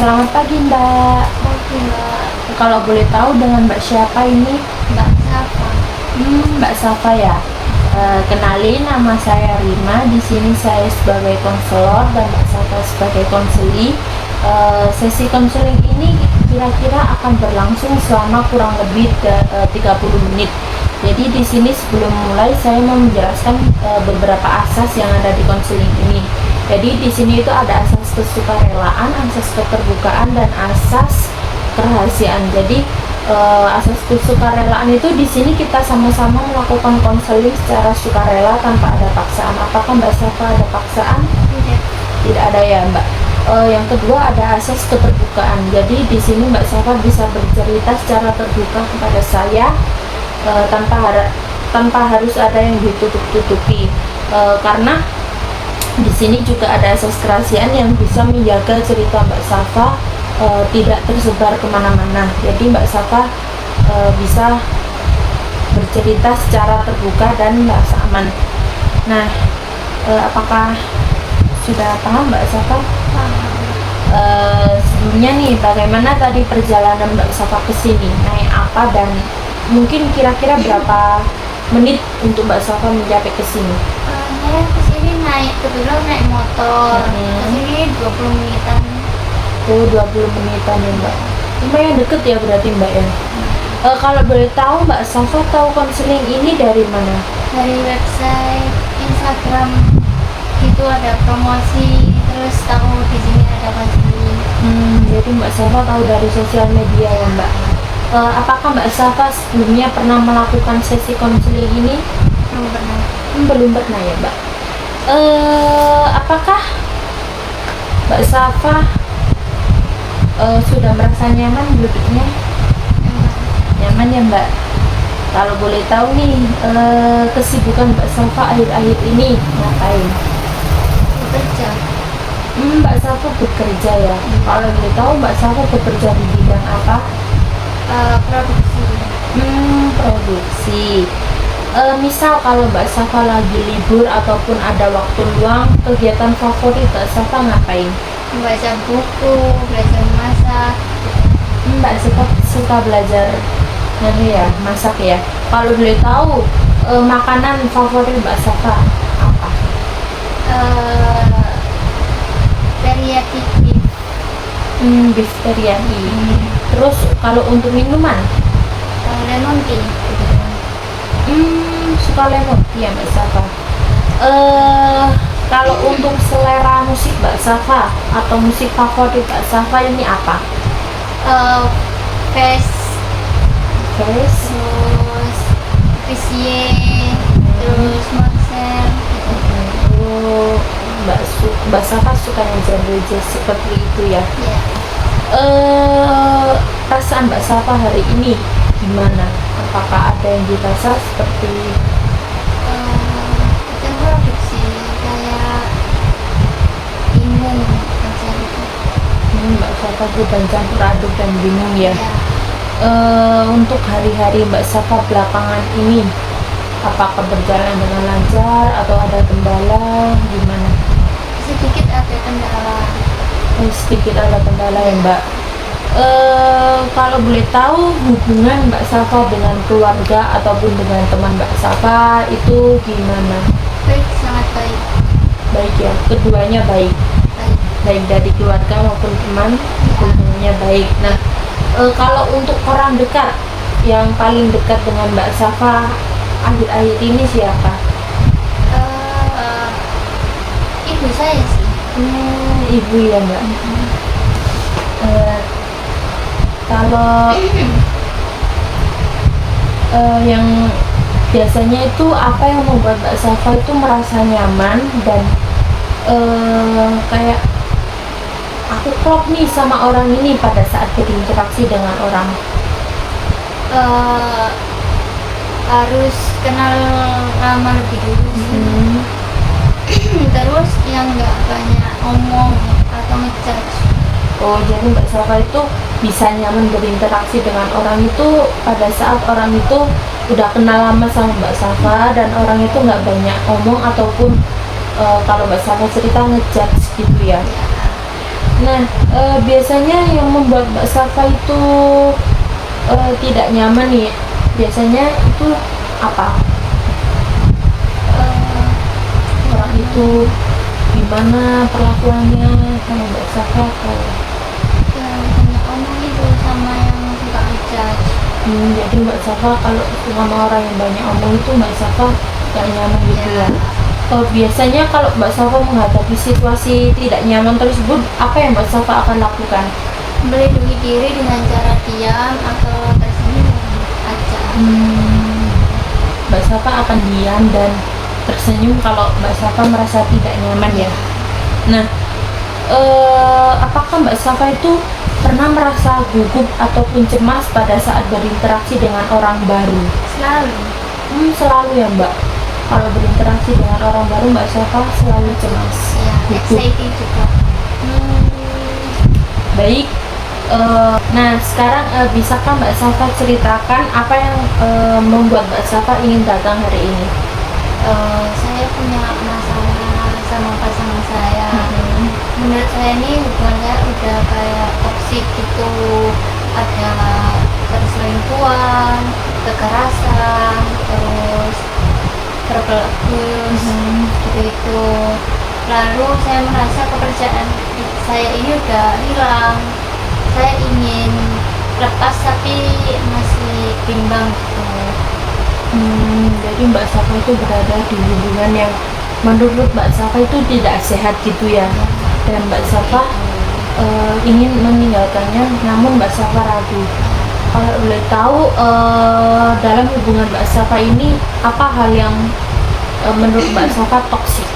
Selamat pagi Mbak. Oke Mbak, Kalau boleh tahu dengan Mbak siapa ini? Mbak Safa. Mbak Safa ya. Kenalin, nama saya Rima. Di sini saya sebagai konselor dan Mbak Safa sebagai konseli. Sesi konseling ini kira-kira akan berlangsung selama kurang lebih 30 menit. Jadi di sini sebelum mulai saya mau menjelaskan beberapa asas yang ada di konseling ini. Jadi di sini itu ada asas kesukarelaan, asas keterbukaan, dan asas kerahasiaan. Jadi asas kesukarelaan itu di sini kita sama-sama melakukan konseling secara sukarela tanpa ada paksaan. Apakah Mbak Safa ada paksaan? Tidak. Tidak ada ya Mbak. Yang kedua ada asas keterbukaan. Jadi di sini Mbak Safa bisa bercerita secara terbuka kepada saya tanpa harus ada yang ditutup-tutupi. Karena di sini juga ada asas kerahasiaan yang bisa menjaga cerita Mbak Safa tidak tersebar kemana-mana. Jadi Mbak Safa bisa bercerita secara terbuka dan merasa aman. Nah, apakah sudah paham Mbak Safa? Sebelumnya nih, bagaimana tadi perjalanan Mbak Safa ke sini? Naik apa dan mungkin kira-kira berapa menit untuk Mbak Safa mencapai ke sini? Saya kesini kebetulan naik motor. Kesini 20 menitan. 20 menitan ya Mbak. Lumayan deket ya berarti Mbak ya. Kalau boleh tahu Mbak Safa tahu konseling ini dari mana? Dari website Instagram itu ada promosi, terus tahu di sini ada konseling. Jadi Mbak Safa tahu dari sosial media ya Mbak. Apakah Mbak Safa sebelumnya pernah melakukan sesi konseling ini? Belum pernah. Belum pernah ya Mbak. Apakah Mbak Safa sudah merasa nyaman duduknya? Nyaman ya Mbak. Kalau boleh tahu nih, kesibukan Mbak Safa akhir-akhir ini ngapain? Bekerja. Mbak Safa bekerja ya. Kalau boleh tahu Mbak Safa bekerja di bidang apa? Produksi. Produksi. Misal kalau Mbak Safa lagi libur ataupun ada waktu luang, kegiatan favorit Mbak Safa ngapain? Membaca buku, belajar masak. Mbak Safa suka belajar ya, masak ya. Kalau boleh tahu, makanan favorit Mbak Safa apa? Teriyaki beef. Beef teriyaki. Terus kalau untuk minuman? Lemon tea. Suka lemon tea ya Mbak Safa. Kalau untuk selera musik Mbak Safa atau musik favorit Mbak Safa ini apa? Face, Terus terus Visie, terus Marcel. Mbak Safa suka yang genre jazz seperti itu ya. Ya. Perasaan Mbak Safa hari ini gimana? Apakah ada yang dirasa seperti Itu produksi kayak bingung aja gitu. Mbak Safa beban campur aduk dan bingung ya? Ya. Untuk hari-hari Mbak Safa belakangan ini, apakah berjalan dengan lancar atau ada kendala? Gimana? Sedikit ada kendala. Sedikit ada kendala ya Mbak. Kalau boleh tahu hubungan Mbak Safa dengan keluarga ataupun dengan teman Mbak Safa itu gimana? Baik, sangat baik. Baik ya, keduanya baik. Baik. Baik dari keluarga maupun teman, hubungannya baik. Nah, kalau untuk orang dekat, yang paling dekat dengan Mbak Safa akhir-akhir ini siapa? Ibu saya sih. Ibu ya Mbak. Kalau yang biasanya itu apa yang membuat Mbak Safa itu merasa nyaman dan kayak aku klop nih sama orang ini pada saat berinteraksi dengan orang? Harus kenal lama lebih dulu sih. Terus yang nggak banyak ngomong atau ngejudge. Oh, jadi Mbak Safa itu bisa nyaman berinteraksi dengan orang itu pada saat orang itu udah kenal lama sama Mbak Safa dan orang itu nggak banyak ngomong ataupun kalau Mbak Safa cerita ngejudge gitu ya. Nah, biasanya yang membuat Mbak Safa itu tidak nyaman nih, biasanya itu apa? Orang itu gimana perlakuannya sama Mbak Safa? yang banyak omong itu sama yang suka ngejudge. Jadi Mbak Safa kalau sama orang yang banyak omong itu Mbak Safa gak nyaman gitu ya. Biasanya kalau Mbak Safa menghadapi situasi tidak nyaman tersebut, apa yang Mbak Safa akan lakukan? Melindungi diri dengan cara diam atau tersenyum aja. Mbak Safa akan diam dan tersenyum kalau Mbak Safa merasa tidak nyaman ya. Nah, apakah Mbak Safa itu pernah merasa gugup ataupun cemas pada saat berinteraksi dengan orang baru? Selalu. Selalu ya Mbak. Kalau berinteraksi dengan orang baru Mbak Safa selalu cemas. Ya, exciting juga. Baik. Nah sekarang bisakah Mbak Safa ceritakan apa yang membuat Mbak Safa ingin datang hari ini? Saya punya masalah sama pasangan saya. Menurut saya ini hubungannya udah kayak toksik gitu, ada perselingkuhan, kekerasan, terus verbal abuse, gitu-gitu. Lalu saya merasa kepercayaan saya ini udah hilang. Saya ingin lepas tapi masih bimbang gitu. Jadi Mbak Safa itu berada di hubungan yang menurut Mbak Safa itu tidak sehat gitu ya. Dan Mbak Safa ingin meninggalkannya, namun Mbak Safa ragu. Kalau boleh tahu dalam hubungan Mbak Safa ini apa hal yang menurut Mbak Safa toksik?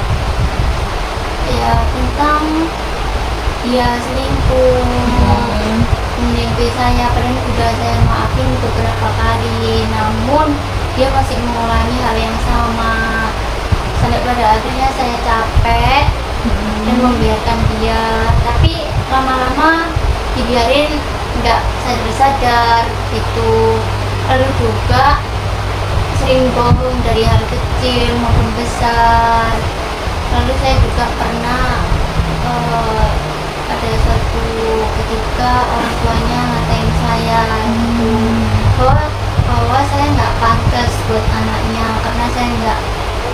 Ya tentang dia selingkuh, menyingkir saya, padahal udah saya maafin beberapa kali, namun dia masih mengulangi hal yang sama. Sampai pada akhirnya saya capek dan membiarkan dia, tapi lama-lama dibiarin nggak sadar-sadar gitu. Lalu juga sering bohong dari hal kecil maupun besar. Lalu saya juga pernah ada suatu ketika orang tuanya ngatain saya gitu, bahwa saya nggak pantas buat anaknya karena saya nggak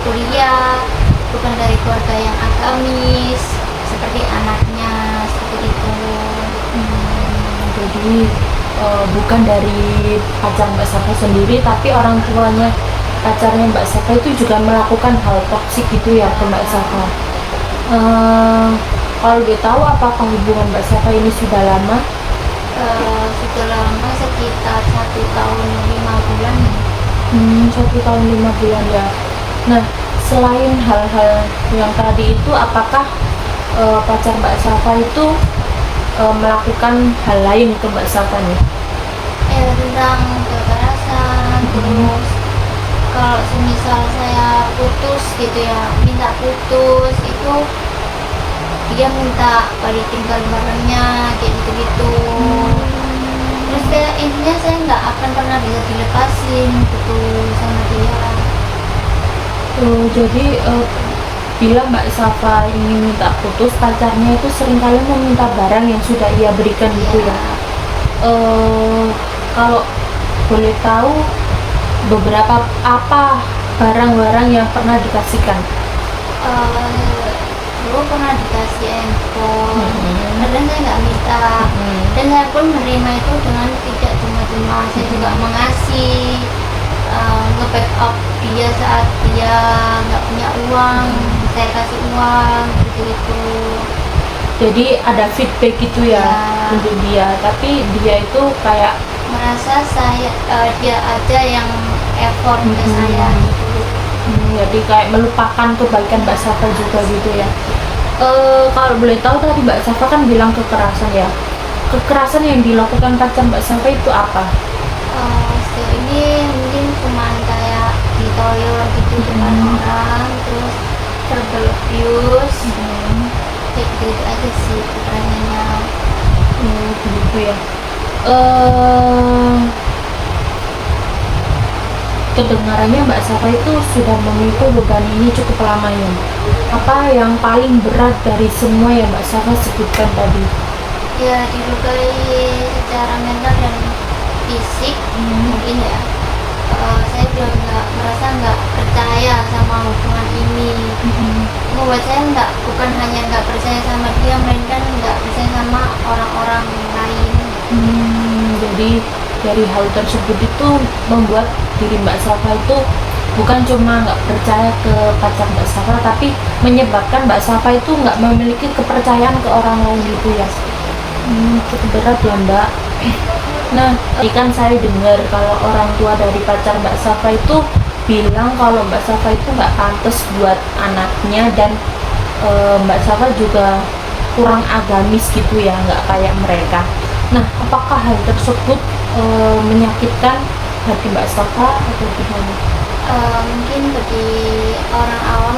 kuliah, bukan dari keluarga yang agamis seperti anaknya, seperti itu. Jadi bukan dari pacar Mbak Safa sendiri, tapi orang tuanya pacarnya Mbak Safa itu juga melakukan hal toksik gitu ya ke Mbak Safa. Kalau dia tahu apakah hubungan Mbak Safa ini sudah lama? Sudah lama, sekitar 1 tahun 5 bulan. 1 tahun 5 bulan ya. Nah, selain hal-hal yang tadi itu, apakah pacar Mbak Safa itu melakukan hal lain ke Mbak Safa nih? Tentang kekerasan, terus kalau semisal saya putus gitu ya, minta putus itu dia minta balikin barang-barangnya kayak gitu-gitu. Terus kayak intinya saya nggak akan pernah bisa dilepasin gitu sama dia. Jadi bila Mbak Safa ingin minta putus, pacarnya itu seringkali meminta barang yang sudah ia berikan gitu ya. Kalau boleh tahu beberapa apa barang-barang yang pernah dikasihkan? Dulu pernah dikasih handphone, kadang saya nggak minta, dan saya pun menerima itu dengan tidak cuma-cuma. Saya juga mengasih, nge-backup dia saat dia nggak punya uang, saya kasih uang gitu. Jadi ada feedback gitu ya, untuk dia, tapi dia itu kayak merasa dia aja yang effort ke saya gitu. Jadi kayak melupakan kebaikan Mbak Safa juga gitu ya. Kalau boleh tahu tadi Mbak Safa kan bilang kekerasan ya. Kekerasan yang dilakukan pacar Mbak Safa itu apa? Sejauh ini mungkin cuma kayak ditoyor gitu depan orang, terus verbal abuse, kayak gitu aja sih kekerasannya. Begitu ya. Kedengarannya Mbak Safa itu sudah memikul beban ini cukup lama ya. Apa yang paling berat dari semua yang Mbak Safa sebutkan tadi? Ya dilukai secara mental dan fisik mungkin ya. Saya juga nggak percaya sama hubungan ini. Membuat saya bukan hanya nggak percaya sama dia, melainkan nggak percaya sama orang-orang lain. Jadi dari hal tersebut itu membuat diri Mbak Safa itu bukan cuma nggak percaya ke pacar Mbak Safa, tapi menyebabkan Mbak Safa itu nggak memiliki kepercayaan ke orang lain gitu ya. Cukup berat ya Mbak. Nah, kan saya dengar kalau orang tua dari pacar Mbak Safa itu bilang kalau Mbak Safa itu nggak pantas buat anaknya, dan Mbak Safa juga kurang agamis gitu ya, nggak kayak mereka. Nah, apakah hal tersebut menyakitkan hati Mbak Safa atau gimana? Mungkin bagi orang awam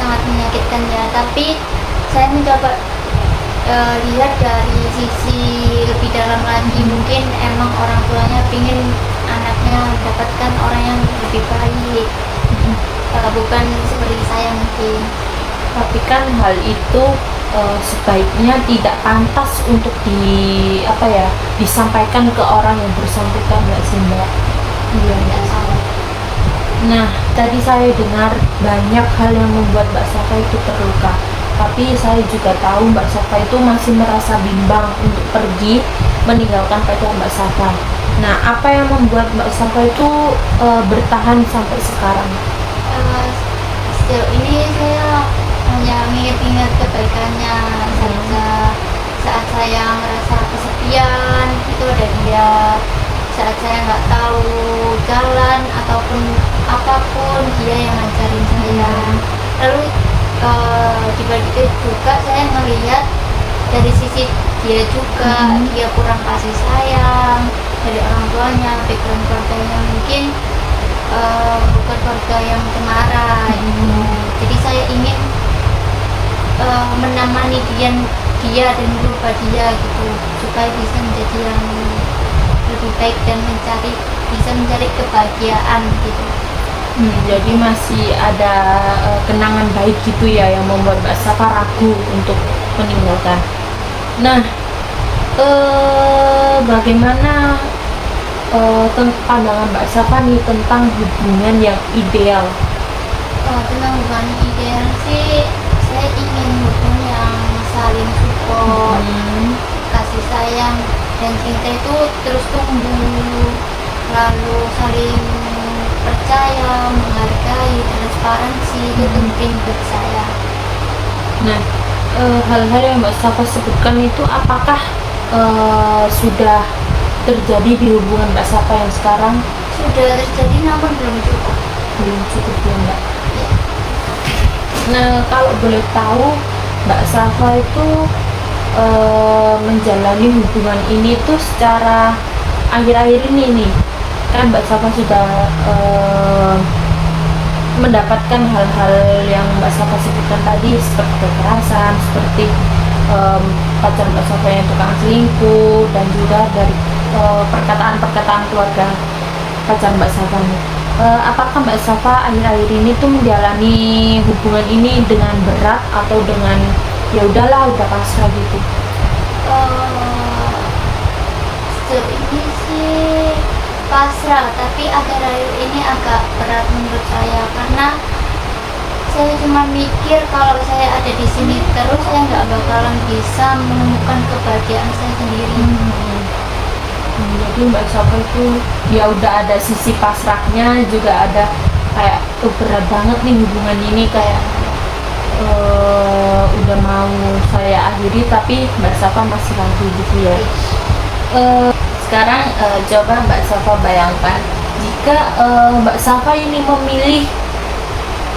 sangat menyakitkan ya, tapi saya mencoba lihat dari sisi lebih dalam lagi. Mungkin emang orang tuanya ingin anaknya mendapatkan orang yang lebih baik, bukan seperti saya mungkin. Tapi kan hal itu sebaiknya tidak pantas untuk disampaikan ke orang yang bersangkutan, nggak sih Mbak? Iya. Nah, tadi saya dengar banyak hal yang membuat Mbak Safa itu terluka. Tapi saya juga tahu Mbak Safa itu masih merasa bimbang untuk pergi meninggalkan pacar Mbak Safa. Nah, apa yang membuat Mbak Safa itu bertahan sampai sekarang? Sejauh ini saya hanya mengingat-ingat kebaikannya saja. Saat saya merasa kesepian, itu ada dia. Saat saya nggak tahu jalan ataupun apapun, dia yang ngajarin saya. Lalu dibalik itu juga saya melihat dari sisi dia juga, dia kurang kasih sayang dari orang tuanya, background keluarganya mungkin bukan keluarga yang cemara gitu. Jadi saya ingin menemani dia dan merubah dia gitu, supaya bisa menjadi yang lebih baik dan bisa mencari kebahagiaan gitu. Jadi masih ada kenangan baik gitu ya yang membuat Mbak Safa ragu untuk meninggalkan. Nah, bagaimana pandangan Mbak Safa nih tentang hubungan yang ideal? Tentang hubungan ideal sih, saya ingin hubungan yang saling support, kasih sayang dan cinta itu terus tumbuh, lalu saling percaya, menghargai, transparansi, itu penting buat saya. Nah, hal-hal yang Mbak Safa sebutkan itu apakah sudah terjadi di hubungan Mbak Safa yang sekarang? Sudah terjadi namun belum cukup. Belum cukup ya Mbak. Nah, kalau boleh tahu Mbak Safa itu menjalani hubungan ini tuh secara akhir-akhir ini nih, kan Mbak Safa sudah mendapatkan hal-hal yang Mbak Safa sebutkan tadi, seperti kekerasan, seperti pacar Mbak Safa yang tukang selingkuh, dan juga dari perkataan-perkataan keluarga pacar Mbak Safa nih. Apakah Mbak Safa akhir-akhir ini tuh menjalani hubungan ini dengan berat atau dengan ya udahlah, udah pasrah gitu? Sejauh ini sih pasrah, tapi akhir-akhir ini agak berat menurut saya, karena saya cuma mikir kalau saya ada di sini terus saya nggak bakalan bisa menemukan kebahagiaan saya sendiri. Jadi Mbak Safa itu ya udah ada sisi pasrahnya, juga ada kayak berat banget nih hubungan ini, kayak udah mau saya akhiri tapi Mbak Safa masih ragu gitu ya. Sekarang coba Mbak Safa bayangkan jika Mbak Safa ini memilih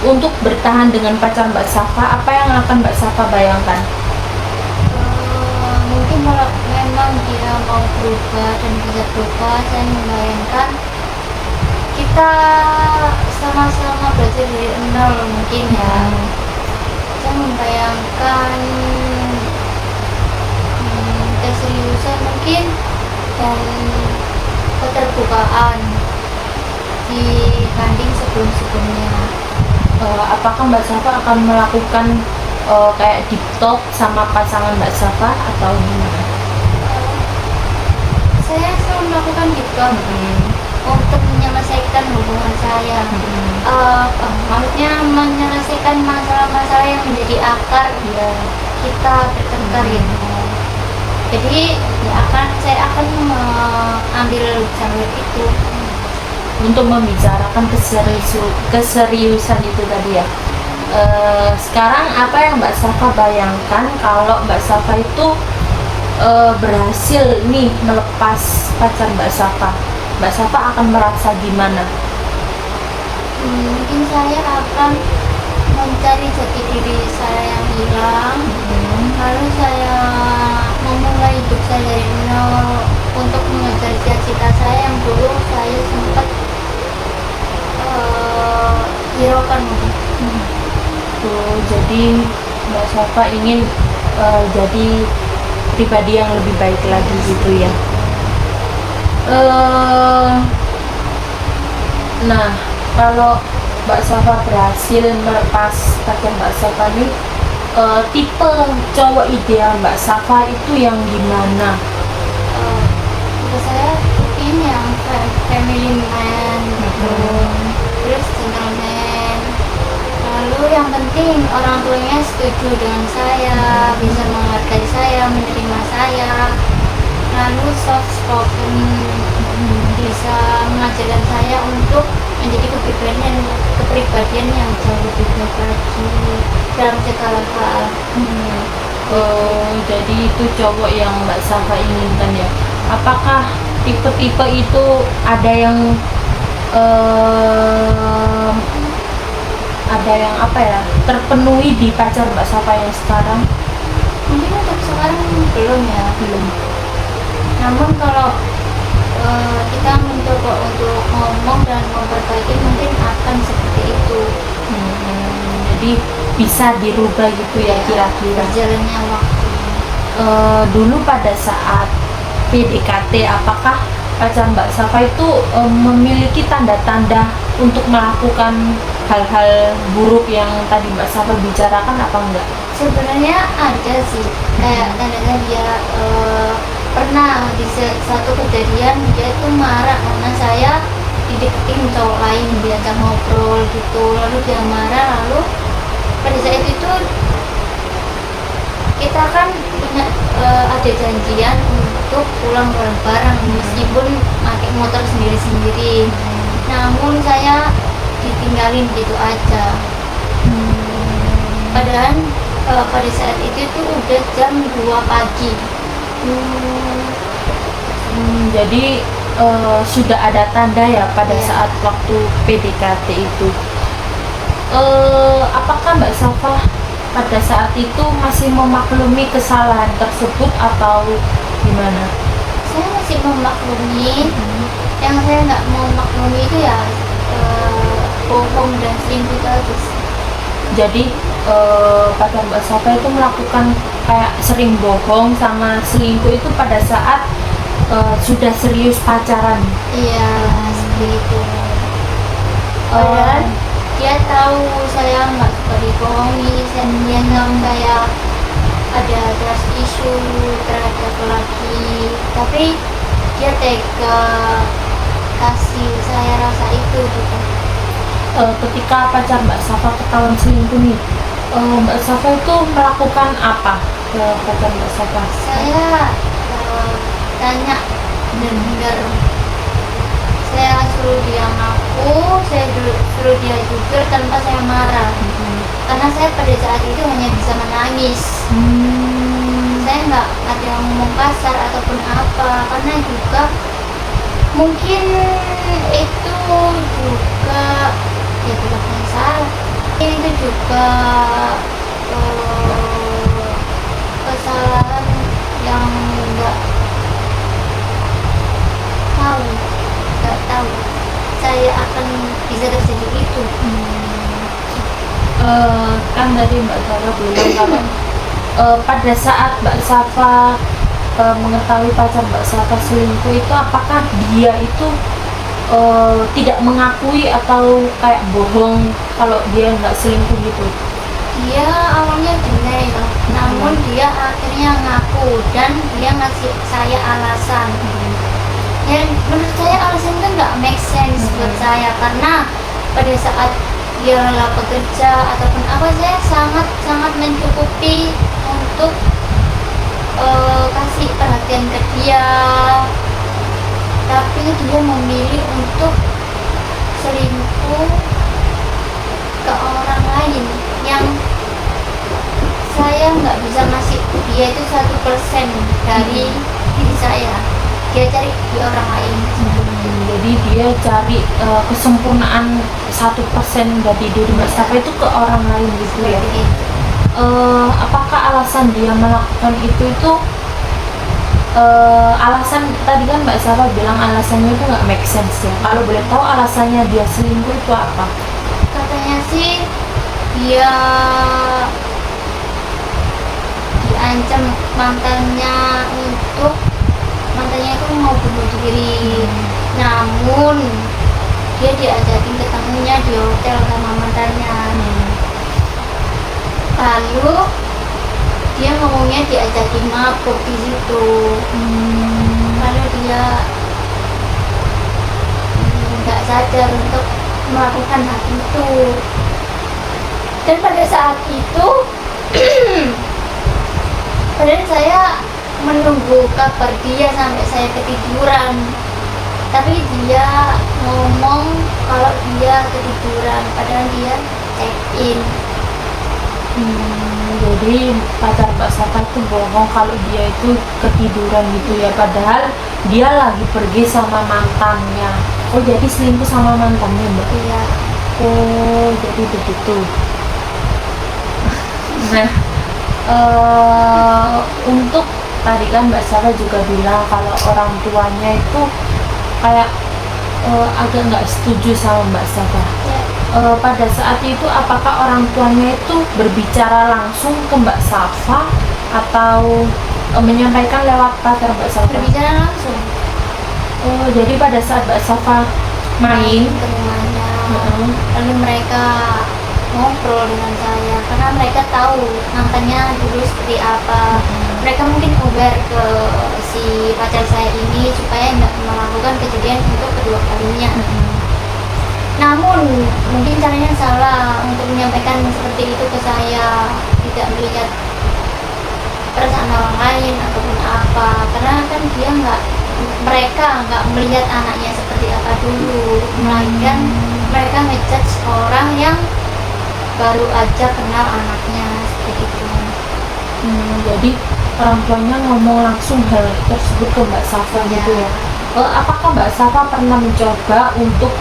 untuk bertahan dengan pacar Mbak Safa, apa yang akan Mbak Safa bayangkan? Mungkin kalau memang dia mau berubah dan bisa berubah, saya membayangkan kita sama-sama belajar dari nol mungkin ya. Saya membayangkan keseriusan mungkin dan keterbukaan dibanding sebelum-sebelumnya. Apakah Mbak Safa akan melakukan kayak deep talk sama pasangan Mbak Safa atau gimana? saya selalu melakukan gitu untuk menyelesaikan hubungan saya. Maksudnya menyelesaikan masalah-masalah yang menjadi akar kita bertengkar gitu. Jadi saya akan mengambil jalur itu untuk membicarakan keseriusan itu tadi ya. Sekarang apa yang Mbak Safa bayangkan kalau Mbak Safa itu berhasil nih melepas pacar Mbak Safa? Mbak Safa akan merasa gimana? Mungkin saya akan mencari jati diri saya yang hilang, lalu saya memulai hidup saya dari nol untuk mengejar cita-cita saya yang dulu saya sempat hiraukan. Jadi Mbak Safa ingin jadi pribadi yang lebih baik lagi gitu ya. Nah, kalau Mbak Safa berhasil melepas pacar Mbak Safa ini, tipe cowok ideal Mbak Safa itu yang gimana? Saya ini yang family man gitu, terus gentleman, lalu yang penting orang tuanya setuju dengan saya, bisa menghargai saya, menerima saya, lalu soft spoken, bisa mengajarkan saya untuk menjadi kepribadian yang jauh lebih baik lagi dalam segala hal. Jadi itu cowok yang Mbak Safa inginkan ya. Apakah tipe-tipe itu ada yang terpenuhi di pacar Mbak Safa yang sekarang? Mungkin untuk sekarang belum ya. Namun kalau kita mencoba untuk ngomong dan memperbaiki, mungkin akan seperti itu. Jadi bisa dirubah gitu ya kira-kira. Berjalannya waktu. Dulu pada saat PDKT, apakah pacar Mbak Safa itu memiliki tanda-tanda untuk melakukan hal-hal buruk yang tadi Mbak Safa bicarakan apa enggak? Sebenarnya ada sih, kayak tanda-tanda dia pernah di satu kejadian dia itu marah karena saya dideketin cowok lain, diajak ngobrol gitu, lalu dia marah, lalu pada saat itu kita kan punya ada janjian untuk pulang bareng-bareng meskipun pakai motor sendiri-sendiri, namun saya ditinggalin gitu aja. Padahal pada saat itu tuh udah jam 2 pagi. Jadi sudah ada tanda ya pada saat waktu PDKT itu. Apakah Mbak Safa pada saat itu masih memaklumi kesalahan tersebut atau gimana? Saya masih memaklumi. Yang saya nggak mau maklumi itu ya bohong dan selingkuh tadi. Jadi pacar Mbak Safa itu melakukan kayak sering bohong sama selingkuh itu pada saat sudah serius pacaran. Iya, seperti itu. Padahal dia tahu saya nggak suka dibohongi, dia tahu saya ada trust issue terhadap laki, tapi dia tega kasih saya rasa itu gitu. Ketika pacar Mbak Safa ketahuan selingkuh nih, Mbak Safa itu melakukan apa ke pacar Mbak Safa? Saya tanya benar-benar, saya suruh dia ngaku, saya suruh dia jujur tanpa saya marah, karena saya pada saat itu hanya bisa menangis. Saya nggak ada yang ngomong kasar ataupun apa, karena juga mungkin itu juga ya bukan yang salah, itu juga kesalahan yang nggak tahu saya akan bisa terjadi itu. Kan tadi Mbak Safa bilang kalau pada saat Mbak Safa mengetahui pacar Mbak Safa selingkuh itu, apakah dia itu tidak mengakui atau kayak bohong kalau dia nggak selingkuh gitu? Dia awalnya benar ya, namun dia akhirnya ngaku dan dia ngasih saya alasan. Ya menurut saya alasan itu nggak make sense buat saya, karena pada saat dia lelah bekerja ataupun apa, saya sangat sangat mencukupi untuk kasih perhatian ke dia, tapi dia memilih untuk selingkuh ke orang lain yang saya nggak bisa ngasih dia itu 1% dari diri saya, dia cari di orang lain. Jadi dia cari kesempurnaan 1% dari diri Mbak Safa itu ke orang lain gitu ya. Seperti itu. Apakah alasan dia melakukan itu alasan tadi kan Mbak Safa bilang alasannya itu nggak make sense ya. Kalau boleh tahu alasannya dia selingkuh itu apa? Katanya sih dia diancam mantannya itu mau bunuh diri, namun dia diajakin ketemunya di hotel sama mantannya. Lalu dia ngomongnya diajakin mabuk di situ. Lalu dia nggak sadar untuk melakukan hal itu. Dan pada saat itu padahal saya menunggu kabar dia sampai saya ketiduran, tapi dia ngomong kalau dia ketiduran padahal dia check in. Jadi pacar Mbak Safa itu bohong kalau dia itu ketiduran gitu ya, padahal dia lagi pergi sama mantannya. Oh, jadi selingkuh sama mantannya Mbak? Iya. Oh, jadi begitu. Nah, untuk tadi kan Mbak Safa juga bilang kalau orang tuanya itu kayak agak nggak setuju sama Mbak Safa. Ya. Pada saat itu apakah orang tuanya itu berbicara langsung ke Mbak Safa atau menyampaikan lewat pacar Mbak Safa? Berbicara langsung. Oh, jadi pada saat Mbak Safa main Ke rumahnya. Lalu mereka ngobrol dengan saya karena mereka tahu mantannya dulu seperti apa. Mereka mungkin aware ke si pacar saya ini supaya nggak melakukan kejadian untuk kedua kalinya. Namun mungkin caranya salah untuk menyampaikan seperti itu ke saya, tidak melihat perasaan orang lain ataupun apa, karena kan mereka nggak melihat anaknya seperti apa dulu, melainkan mereka ngejudge orang yang baru aja kenal anaknya seperti itu. Jadi orang tuanya ngomong langsung hal tersebut ke Mbak Safa gitu ya. Apakah Mbak Safa pernah mencoba untuk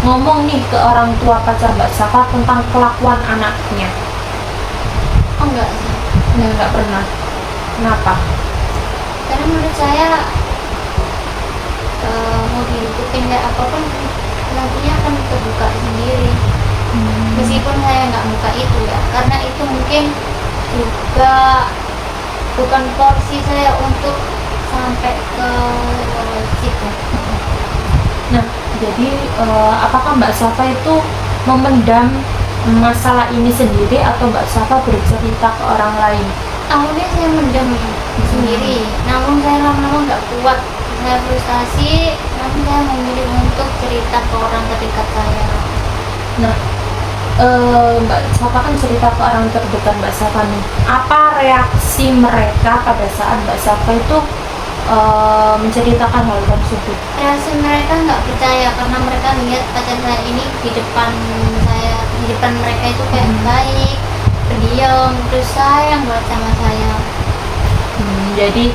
ngomong nih ke orang tua pacar Mbak Safa tentang kelakuan anaknya? Oh enggak sih, Nggak pernah. Kenapa? karena menurut saya mau dihidupin kayak apapun nantinya akan terbuka sendiri. Meskipun saya nggak buka itu ya, karena itu mungkin juga bukan porsi saya untuk sampai ke situ. Nah, jadi apakah Mbak Safa itu memendam masalah ini sendiri atau Mbak Safa bercerita ke orang lain? Awalnya saya mendem sendiri, namun saya lama-lama nggak kuat, saya frustasi, namun saya memilih untuk cerita ke orang terdekat saya. Nah, Mbak Safa kan cerita ke orang terdekat Mbak Safa nih. Apa reaksi mereka pada saat Mbak Safa itu menceritakan hal tersebut? Reaksi mereka nggak percaya karena mereka lihat pacar saya ini di depan saya, di depan mereka itu kayak baik, pendiam, terus sayang banget sama saya. Jadi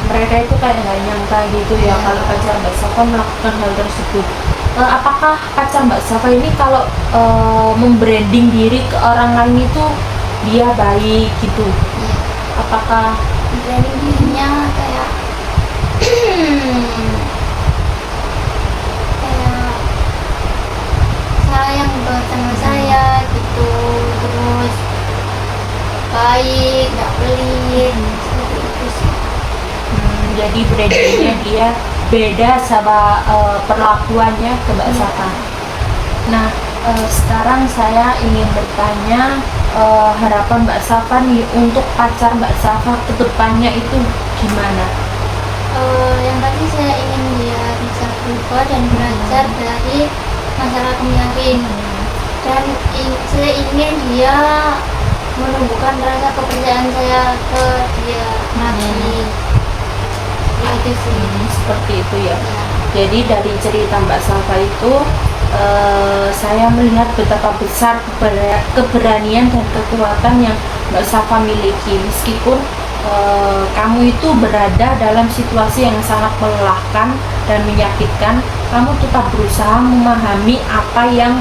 mereka itu kayak nggak nyangka gitu ya kalau pacar Mbak Safa melakukan hal tersebut. Apakah pacar Mbak Safa ini kalau membranding diri ke orang lain itu dia baik gitu? Iya. Apakah Berani dirinya kayak kayak sayang banget sama saya gitu, terus baik, nggak pelit, seperti itu sih. jadi brandingnya dia beda sama perlakuannya ke Mbak Safa? Nah, sekarang saya ingin bertanya harapan Mbak Safa nih untuk pacar Mbak Safa ke depannya itu gimana? yang tadi saya ingin dia bisa berubah dan belajar dari masalah kemiakin, dan saya ingin dia menumbuhkan rasa kepercayaan saya ke dia lagi. Ya, itu sih. Seperti itu ya. Ya. Jadi dari cerita Mbak Safa itu saya melihat betapa besar keberanian dan kekuatan yang Mbak Safa miliki, meskipun kamu itu berada dalam situasi yang sangat melelahkan dan menyakitkan. Kamu tetap berusaha memahami apa yang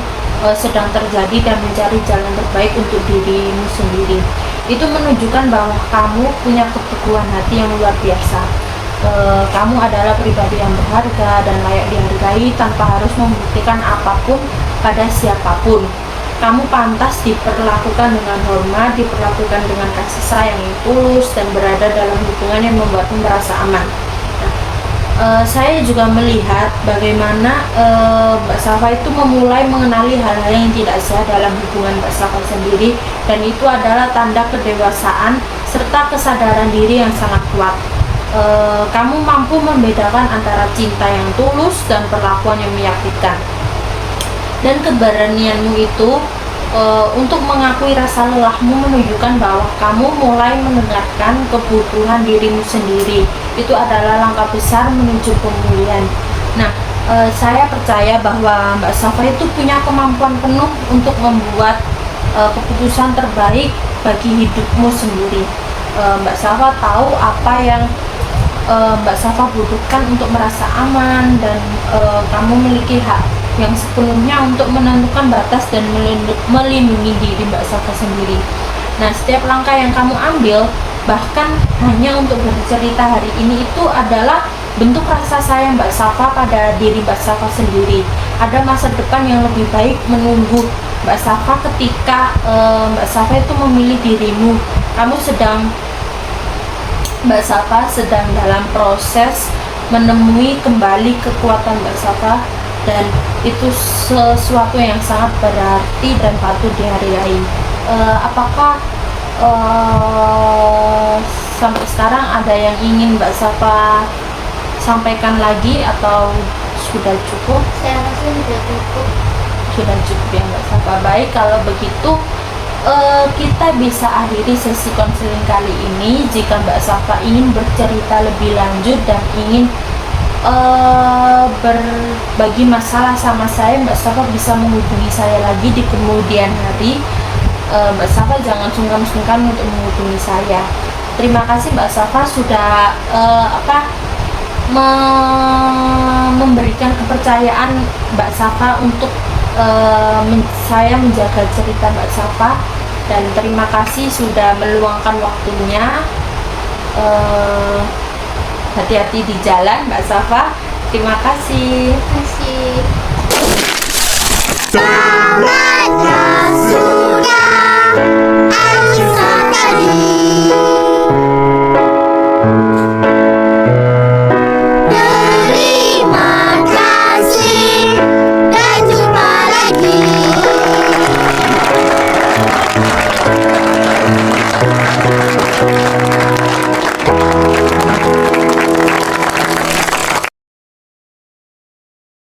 sedang terjadi dan mencari jalan terbaik untuk dirimu sendiri. Itu menunjukkan bahwa kamu punya keteguhan hati yang luar biasa. Kamu adalah pribadi yang berharga dan layak dihargai tanpa harus membuktikan apapun pada siapapun. Kamu pantas diperlakukan dengan hormat, diperlakukan dengan kasih sayang yang tulus, dan berada dalam hubungan yang membuatmu merasa aman. Saya juga melihat bagaimana Mbak Safa itu memulai mengenali hal-hal yang tidak sehat dalam hubungan Mbak Safa sendiri, dan itu adalah tanda kedewasaan serta kesadaran diri yang sangat kuat. Kamu mampu membedakan antara cinta yang tulus dan perlakuan yang menyakitkan. Dan keberanianmu itu untuk mengakui rasa lelahmu menunjukkan bahwa kamu mulai mendengarkan kebutuhan dirimu sendiri. Itu adalah langkah besar menuju pemulihan. Nah, saya percaya bahwa Mbak Safa itu punya kemampuan penuh untuk membuat keputusan terbaik bagi hidupmu sendiri. Mbak Safa tahu apa yang Mbak Safa butuhkan untuk merasa aman, dan kamu memiliki hak yang sepenuhnya untuk menentukan batas dan melindungi diri Mbak Safa sendiri. Nah, setiap langkah yang kamu ambil, bahkan hanya untuk bercerita hari ini, itu adalah bentuk rasa sayang Mbak Safa pada diri Mbak Safa sendiri. Ada masa depan yang lebih baik menunggu Mbak Safa ketika Mbak Safa itu memilih dirimu. Mbak Safa sedang dalam proses menemui kembali kekuatan Mbak Safa, dan itu sesuatu yang sangat berarti dan patut dihargai. Apakah sampai sekarang ada yang ingin Mbak Safa sampaikan lagi, atau sudah cukup? Saya rasa sudah cukup. Sudah cukup ya Mbak Safa. Baik, kalau begitu kita bisa akhiri sesi konseling kali ini. Jika Mbak Safa ingin bercerita lebih lanjut dan ingin berbagi masalah sama saya, Mbak Safa bisa menghubungi saya lagi di kemudian hari. Mbak Safa jangan sungkan-sungkan untuk menghubungi saya. Terima kasih Mbak Safa sudah memberikan kepercayaan Mbak Safa untuk saya menjaga cerita Mbak Safa, dan terima kasih sudah meluangkan waktunya. Hati-hati di jalan Mbak Safa. Terima kasih. Terima kasih.